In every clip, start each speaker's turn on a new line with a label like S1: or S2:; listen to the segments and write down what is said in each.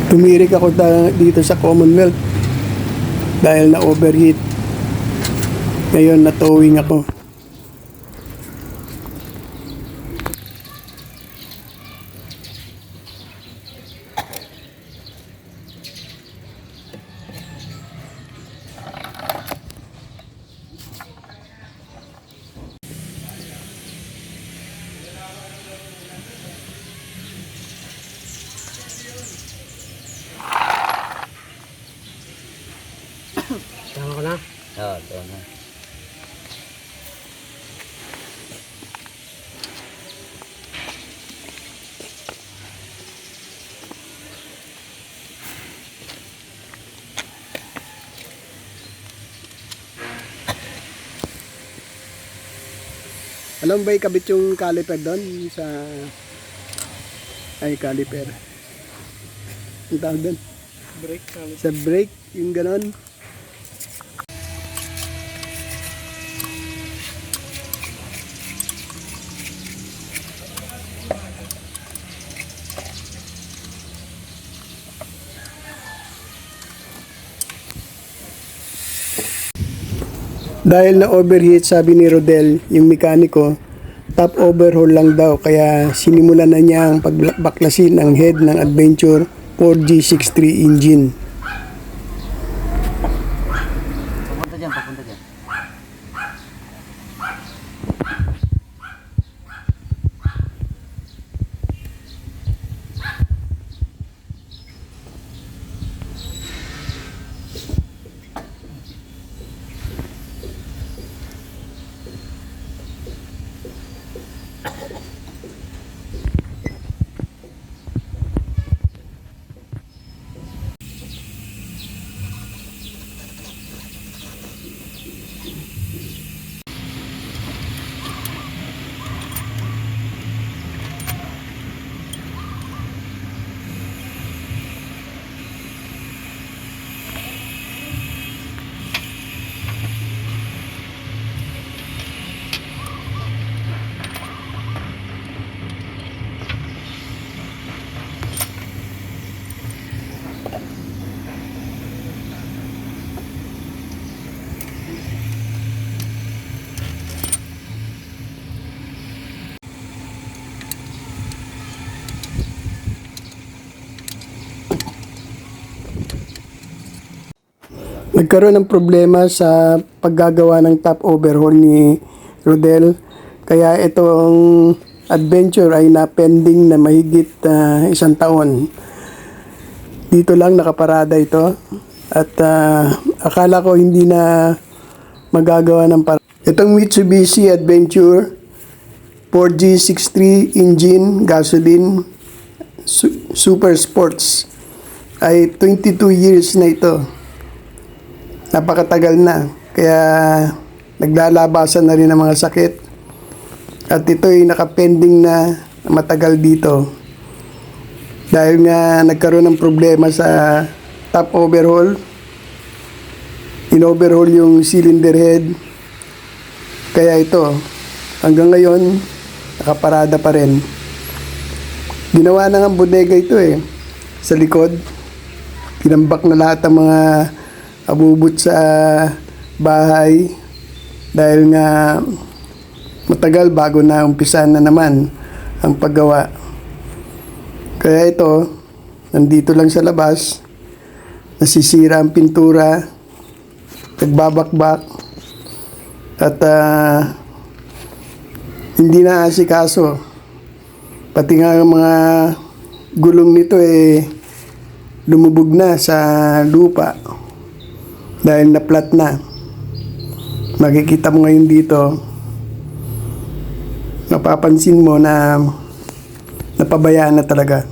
S1: Tumirik ako dito sa Commonwealth dahil na overheat. Ngayon na towing ako.
S2: Tama ko na?
S3: Oo, tama.
S1: Alam ba ikabit yung caliper doon sa caliper. Ang tawag doon?
S2: Brake caliper.
S1: Sa brake, yung ganon. Dahil na overheat, sabi ni Rodel, yung mekaniko, top overhaul lang daw. Kaya sinimulan na niya ang pagbaklasin ang head ng Adventure 4G63 engine.
S3: Papunta dyan, papunta dyan.
S1: Nagkaroon ng problema sa paggagawa ng top overhaul ni Rodel. Kaya itong Adventure ay na-pending na mahigit isang taon. Dito lang nakaparada ito. At akala ko hindi na magagawa ng Itong Mitsubishi Adventure 4G63 engine, gasoline, super sports ay 22 years na ito. Napakatagal na. Kaya naglalabasan na rin ang mga sakit. At ito ay nakapending na matagal dito. Dahil nga nagkaroon ng problema sa top overhaul. In-overhaul yung cylinder head. Kaya ito, hanggang ngayon, nakaparada pa rin. Ginawa na nga bodega ito sa likod. Tinambak na lahat ng mga abubot sa bahay dahil nga matagal bago na umpisan na naman ang paggawa. Kaya ito, nandito lang sa labas, nasisira ang pintura, nagbabakbak, at hindi na asikaso. Pati nga ang mga gulong nito lumubog na sa lupa. Dahil na-flat na. Makikita mo ngayon dito, mapapansin mo na napabayaan na talaga.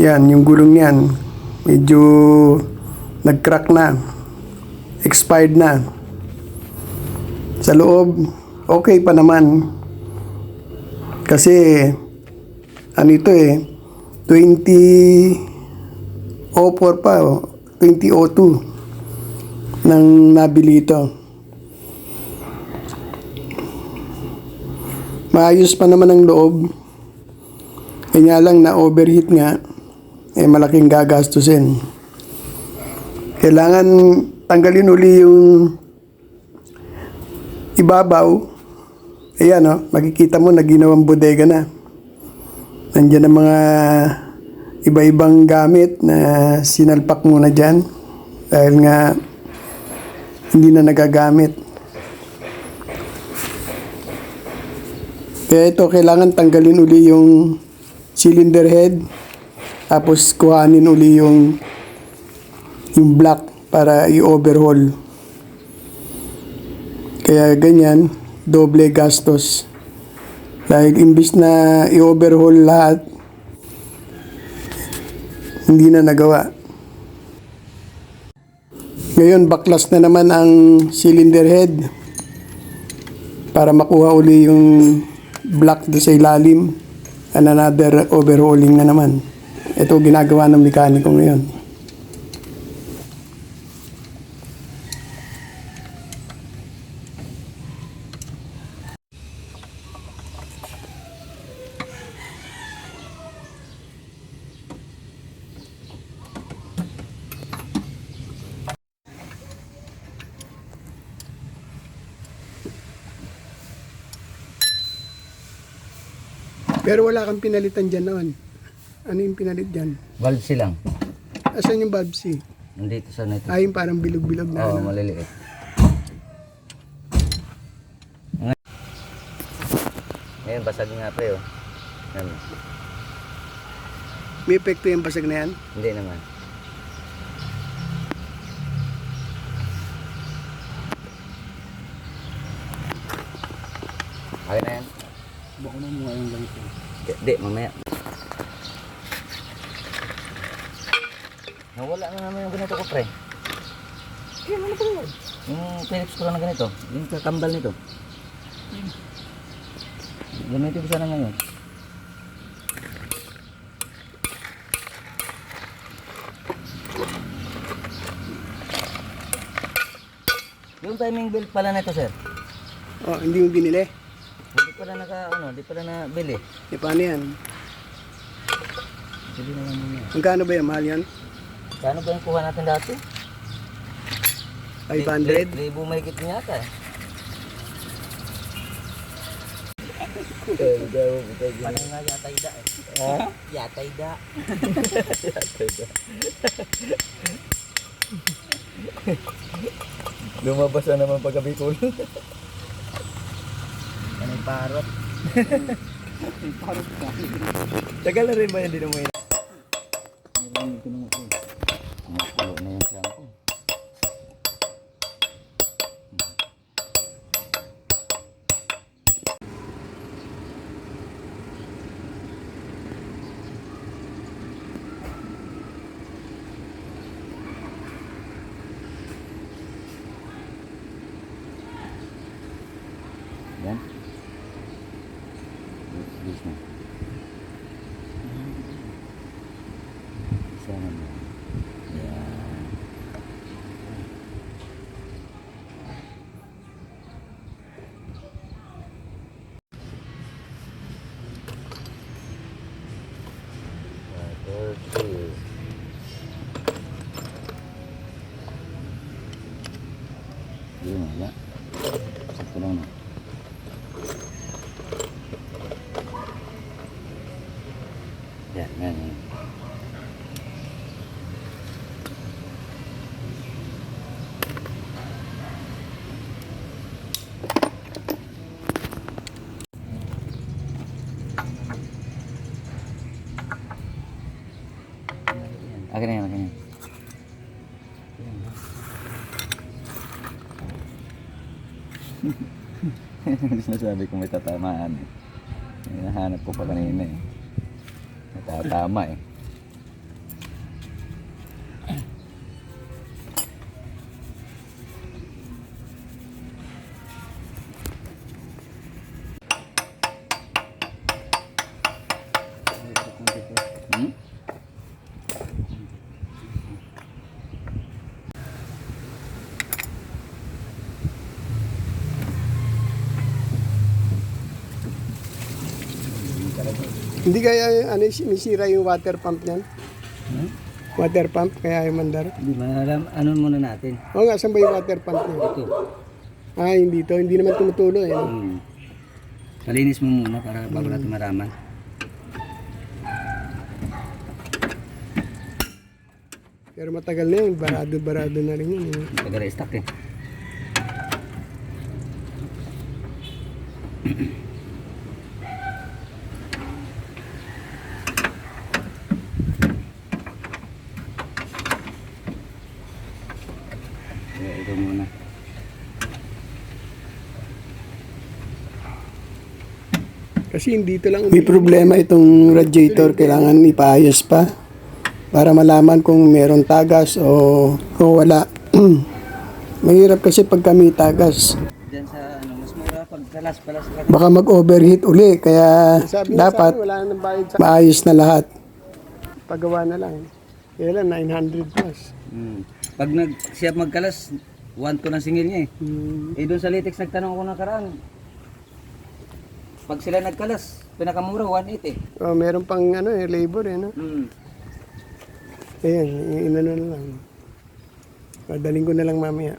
S1: Yan, yung gulong yan, medyo nag-crack na, expired na. Sa loob, okay pa naman. Kasi, ano ito 2004 pa, 2002 nang nabili ito. Maayos pa naman ang loob. Kaya lang na overheat nga, malaking gagastusin. Kailangan tanggalin uli yung ibabaw. Ayan, makikita mo na ginawang bodega na. Nandiyan ang mga iba-ibang gamit na sinalpak muna dyan dahil nga hindi na nagagamit. Kaya ito, kailangan tanggalin uli yung cylinder head, tapos kuhanin uli yung block para i-overhaul. Kaya ganyan, doble gastos. Dahil imbis na i-overhaul lahat, hindi na nagawa. Ngayon, baklas na naman ang cylinder head para makuha uli yung block doon sa ilalim. And another overhauling na naman. Ito ginagawa ng mekaniko ngayon. Pero wala kang pinalitan dyan noon. Ano yung pinalit dyan?
S3: Valve silang.
S1: Asan yung valve C?
S3: Nandito sa nito.
S1: Ay, yung parang bilog-bilog na.
S3: Oo, maliliit. Ngayon, basag nga pa yun. Ano?
S1: May epekto yung basag na yan?
S3: Hindi naman. Okay na yan?
S2: Baka na mga yung lang ito.
S3: Di, mamaya. Nawala na naman yung ganito ko, pre.
S2: Ano pa yun?
S3: Yung Philips ko lang na ganito. Yung kakambal nito. Gamitin ko sana ngayon. Yung timing belt pala nito, sir.
S1: Oh, hindi mo binili?
S3: Hindi pala hindi pala nabili.
S1: E paano yan?
S3: Bili na lang muna.
S1: Magkano ba yan? Mahal yan?
S3: Kano ba yung kuha natin dati?
S1: 500?
S3: Libo mahigit niya yata eh. Panay nga yatay da eh. Ha? Yatay da. Lumabas na naman paggabi ko. Ano yung parot?
S2: Parang ka.
S3: Tagal na rin ba yan? Hindi naman yun. Makulo na yung siyang ko. Yan. Bis na. Isa naman. Yan. Water two. Yun na. Sakto lang na. Yan, yan. Akin na yan, akin na yan. Sinasabi ko may tatamaan eh. Hinahanap ko pa kanina eh. Natatama eh. Hmm?
S1: Hindi kaya ano, sinisira yung water pump niyan?
S2: Hmm?
S1: Water pump, kaya yung mandar.
S2: Hindi malam, ano muna natin.
S1: Oo nga, saan ba yung water pump niya?
S2: Ito.
S1: Ah, hindi to. Hindi naman tumutulo. Eh.
S2: Palinis mo muna para bago natin maraman.
S1: Pero matagal na yun. Barado na rin yun. Eh.
S2: Taga-restock eh. Kaya ito muna.
S1: Kasi hindi ito lang. May problema itong radiator. Kailangan ipaayos pa. Para malaman kung meron tagas o wala. Mahirap kasi pagka may tagas.
S2: Diyan sa ano, mas mura pag palas ka.
S1: Baka mag-overheat uli. Kaya dapat maayos na lahat. Pagawa na lang. Kailan? 900 plus.
S2: Pag siya magkalas, 1-2 ng singil niya eh. Eh doon sa Litex nagtanong ako nakaraan. Pag sila nagkalas, pinakamura 180 eh.
S1: Oh, meron pang ano eh, labor eh. No? Ayan, inano na lang. Daling ko na lang mamaya.